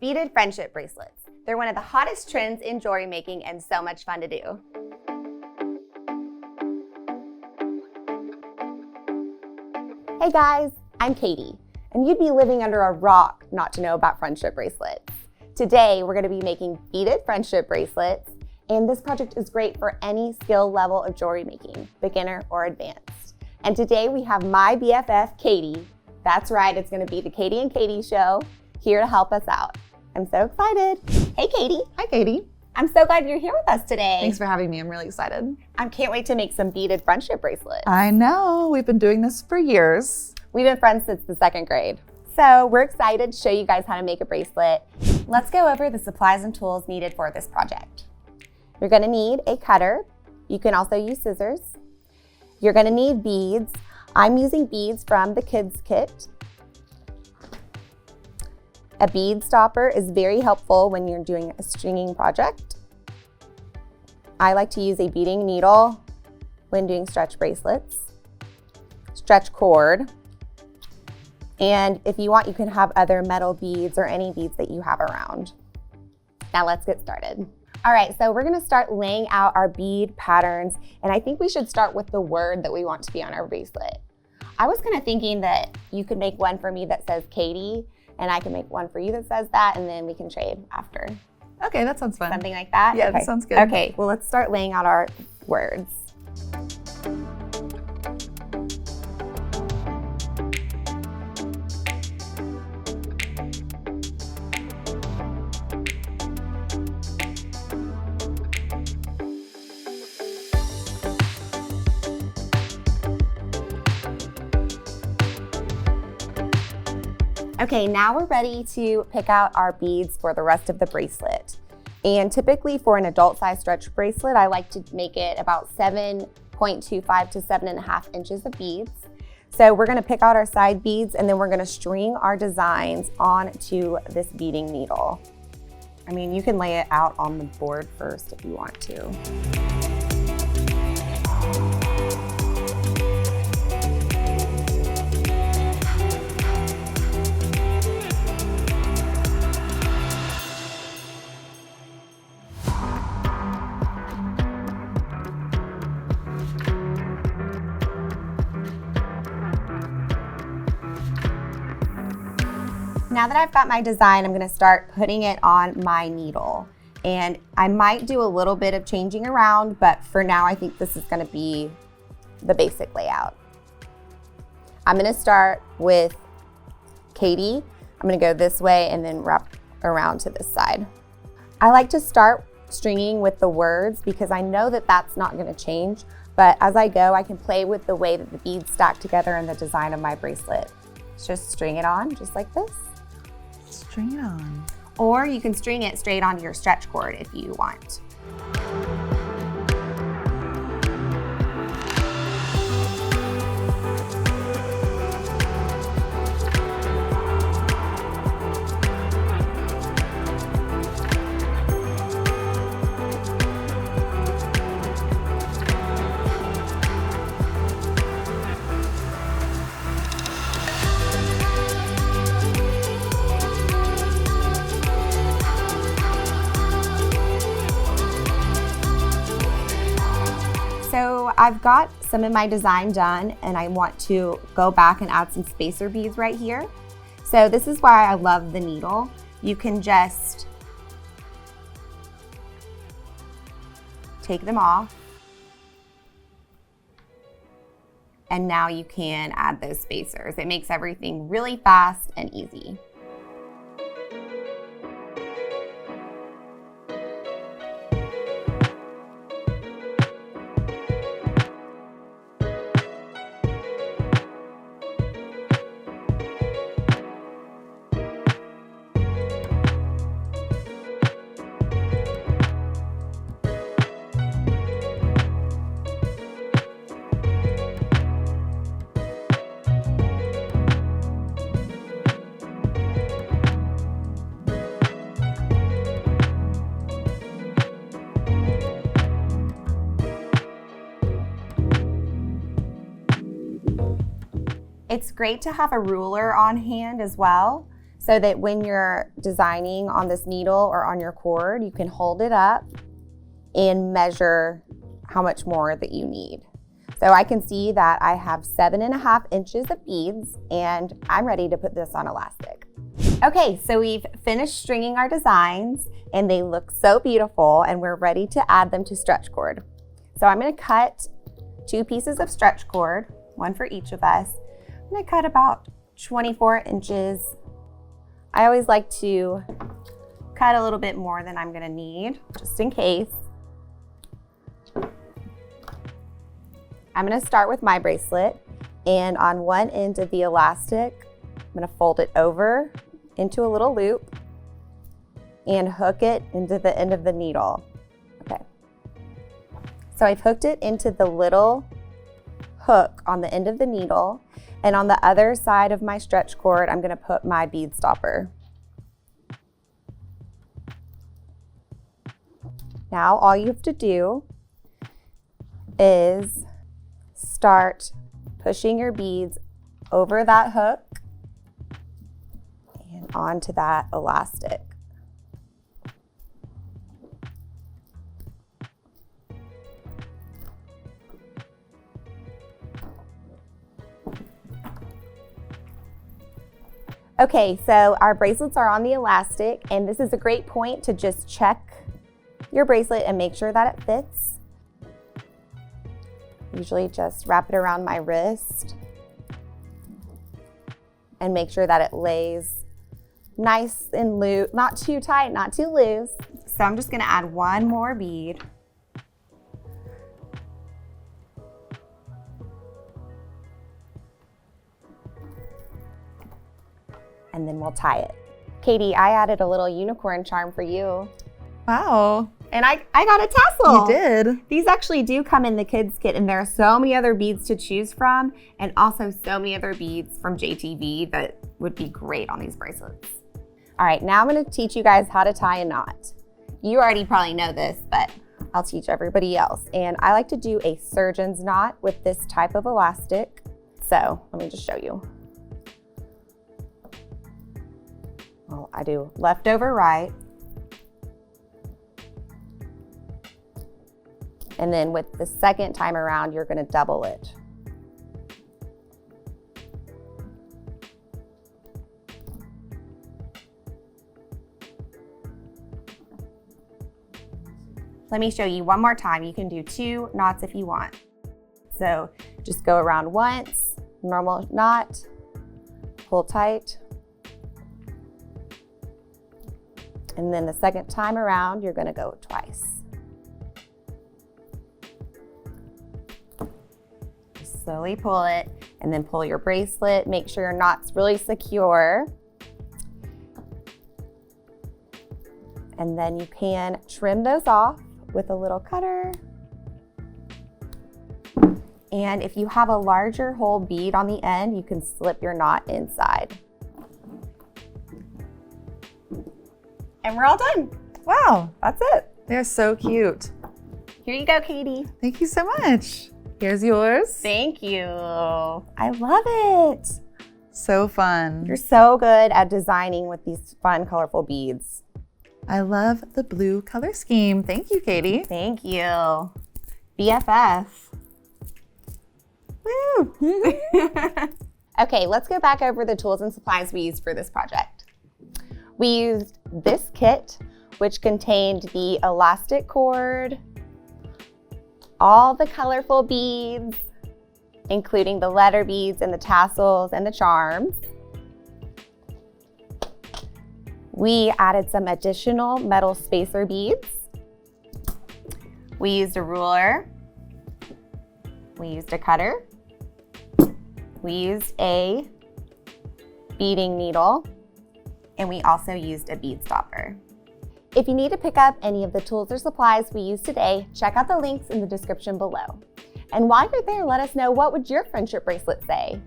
Beaded friendship bracelets. They're one of the hottest trends in jewelry making and so much fun to do. Hey guys, I'm Katie, and you'd be living under a rock not to know about friendship bracelets. Today, we're going to be making beaded friendship bracelets, and this project is great for any skill level of jewelry making, beginner or advanced. And today we have my BFF, Katy. That's right, it's going to be the Katy and Katy show, here to help us out. I'm so excited. Hey, Katy. Hi, Katy. I'm so glad you're here with us today. Thanks for having me. I'm really excited. I can't wait to make some beaded friendship bracelets. I know. We've been doing this for years. We've been friends since the 2nd grade. So we're excited to show you guys how to make a bracelet. Let's go over the supplies and tools needed for this project. You're going to need a cutter. You can also use scissors. You're going to need beads. I'm using beads from the kids kit. A bead stopper is very helpful when you're doing a stringing project. I like to use a beading needle when doing stretch bracelets, stretch cord, and if you want, you can have other metal beads or any beads that you have around. Now let's get started. All right, so we're gonna start laying out our bead patterns, and I think we should start with the word that we want to be on our bracelet. I was kind of thinking that you could make one for me that says Katy, and I can make one for you that says that, and then we can trade after. Okay, that sounds fun. Something like that? Yeah, okay. That sounds good. Okay, well, let's start laying out our words. Okay, now we're ready to pick out our beads for the rest of the bracelet. And typically for an adult size stretch bracelet, I like to make it about 7.25 to 7.5 inches of beads. So we're gonna pick out our side beads and then we're gonna string our designs onto this beading needle. I mean, you can lay it out on the board first if you want to. Now that I've got my design, I'm gonna start putting it on my needle. And I might do a little bit of changing around, but for now, I think this is gonna be the basic layout. I'm gonna start with Katy. I'm gonna go this way and then wrap around to this side. I like to start stringing with the words because I know that that's not gonna change, but as I go, I can play with the way that the beads stack together in the design of my bracelet. Just string it on, just like this. String it on. Or you can string it straight onto your stretch cord if you want. So I've got some of my design done and I want to go back and add some spacer beads right here. So this is why I love the needle. You can just take them off. And now you can add those spacers. It makes everything really fast and easy. It's great to have a ruler on hand as well. so that when you're designing on this needle or on your cord, you can hold it up and measure how much more that you need. So I can see that I have 7.5 inches of beads, and I'm ready to put this on elastic. Okay, so we've finished stringing our designs and they look so beautiful, and we're ready to add them to stretch cord. So I'm gonna cut 2 pieces of stretch cord, one for each of us. I'm gonna cut about 24 inches. I always like to cut a little bit more than I'm gonna need, just in case. I'm gonna start with my bracelet, and on one end of the elastic, I'm gonna fold it over into a little loop and hook it into the end of the needle. Okay. So I've hooked it into the little hook on the end of the needle, and on the other side of my stretch cord, I'm gonna put my bead stopper. Now all you have to do is start pushing your beads over that hook and onto that elastic. Okay, so our bracelets are on the elastic, and this is a great point to just check your bracelet and make sure that it fits. Usually just wrap it around my wrist and make sure that it lays nice and loose, not too tight, not too loose. So I'm just gonna add one more bead. And then we'll tie it. Katie, I added a little unicorn charm for you. Wow. And I got a tassel. You did. These actually do come in the kids kit, and there are so many other beads to choose from, and also so many other beads from JTV that would be great on these bracelets. All right, now I'm gonna teach you guys how to tie a knot. You already probably know this, but I'll teach everybody else. And I like to do a surgeon's knot with this type of elastic. So let me just show you. Well, I do left over right. And then with the second time around, you're gonna double it. Let me show you one more time. You can do 2 knots if you want. So just go around once, normal knot, pull tight. And then the second time around, you're gonna go twice. Slowly pull it, and then pull your bracelet. Make sure your knot's really secure. And then you can trim those off with a little cutter. And if you have a larger whole bead on the end, you can slip your knot inside. And we're all done. Wow. That's it. They're so cute. Here you go, Katie. Thank you so much. Here's yours. Thank you. I love it. So fun. You're so good at designing with these fun, colorful beads. I love the blue color scheme. Thank you, Katie. Thank you. BFF. Woo! Okay, let's go back over the tools and supplies we used for this project. We used this kit, which contained the elastic cord, all the colorful beads, including the letter beads and the tassels and the charms. We added some additional metal spacer beads. We used a ruler. We used a cutter. We used a beading needle, and we also used a bead stopper. If you need to pick up any of the tools or supplies we used today, check out the links in the description below. And while you're there, let us know, what would your friendship bracelet say?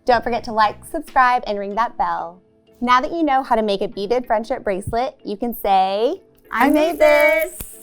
Don't forget to like, subscribe, and ring that bell. Now that you know how to make a beaded friendship bracelet, you can say, I made this!